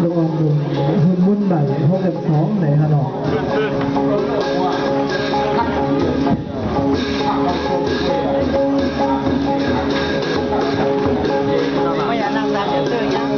ลูกอมดูหุ่นมุ่นใบพวกแบบท้องไหนฮะหรอไม่อยากนั่งตามเดี๋ยวเจอยัง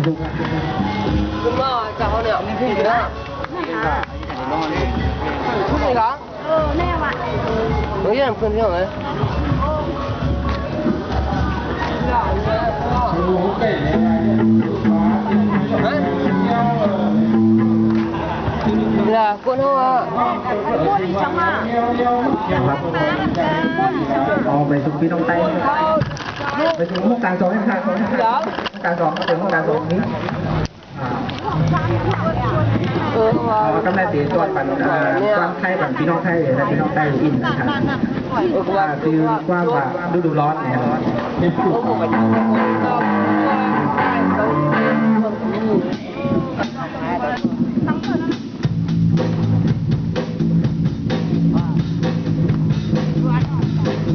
คุณว่าจะเขาเนี่ยมีพี่นะทุกอย่างแน่ว่ะเฮ้ยยังเพื่อนเที่ยวไหมlà quân không ạ? Quân đi trong à? อ๋อไปถึงพี่น้องไต้ไปถึงห้องการสอนห้องการสอนก็เป็นห้องการสอนนี้เราก็ได้เสียตัวปันความไทยปันพี่น้องไทยและพี่น้องไต้อินนะครับคือความว่าฤดูร้อนเนี่ย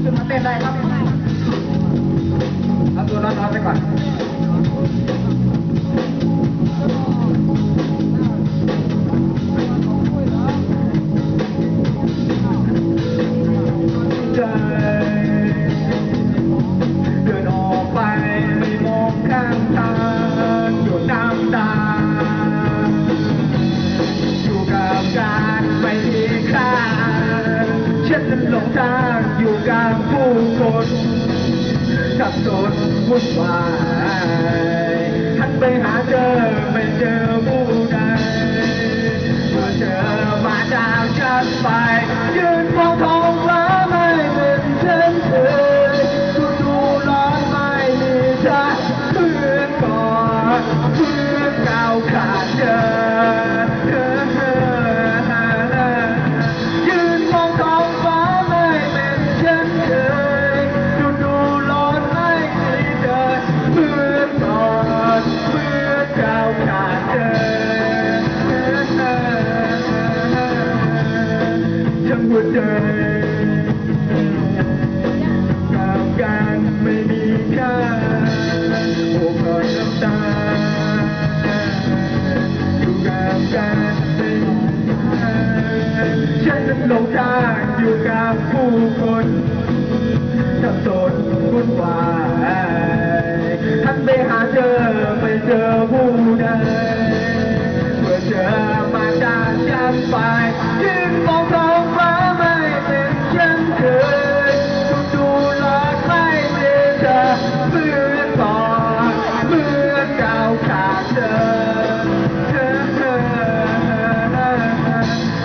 ขึ้นมาเต้นได้ครับเอาตัวร้อนๆไปก่อนใจเดินออกไปไม่มองข้างทางหยดน้ำตาอยู่กับการไม่มีค่าฉันนั้นหลงทางอยู่กับผู้คนสับสนวุ่นวายฉันไปหาเจอไม่เจอผู้ใดเมื่อเจอมาจากฉันไปยืนมองท้องฟ้าไม่เป็นเช่นเคยดูร้อนไม่มีเธอเพื่อนก่อนเพื่อนเก่าขาดเธอยืนมองท้องฟ้าไม่เป็นเช่นเคยดูร้อนไม่มีเธอเพื่อนก่อนเพื่อนเก่าขาดเธอทั้งหัวใจกับการไม่มีค่าโอ้เพราะน้ำตาอยู่กับการไม่มีค่าฉันนั้นหลงทางอยู่กับผู้คนสับสนวุ่นวายท่านไปหาเจอไม่เจอผู้ใดเมื่อเจอมาจากฉันไปยืนมองท้องฟ้าไม่เป็นเช่นเคยดูร้อนไม่มีเธอเมื่อก่อนเมื่อเก่าขาดเธอ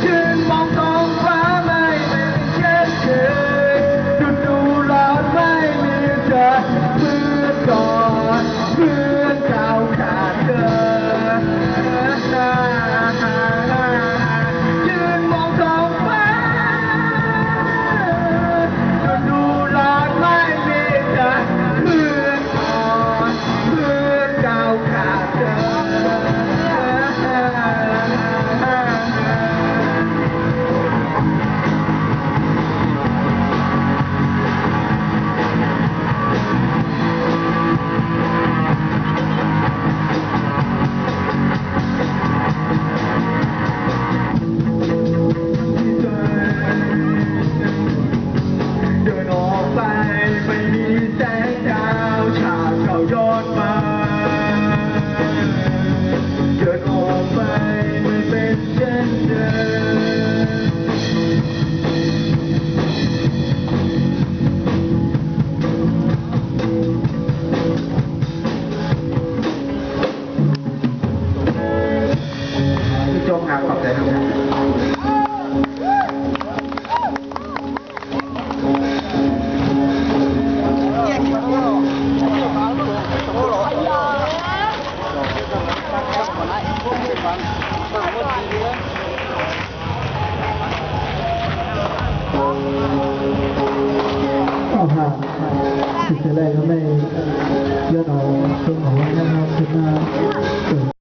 ยืนมองท้องฟ้าไม่เป็นเช่นเคยดูร้อนไม่มีเธอเมื่อก่อนเมื่อเก่าขาดเธอยืนมองท้องฟ้าดูร้อนไม่มีเธอเมื่อก่อนเมื่อเก่าขาดเธเดินออกไปไม่มีแสงดาวฉากเก่าย้อนมาเดินออกไปไม่เป็นเช่นเดิมพี่โจ๊กครับขอบใจครับเอาผ่านสิ่งใดก็ไม่เยอะเอาเครื่องของนะครับขึ้นมา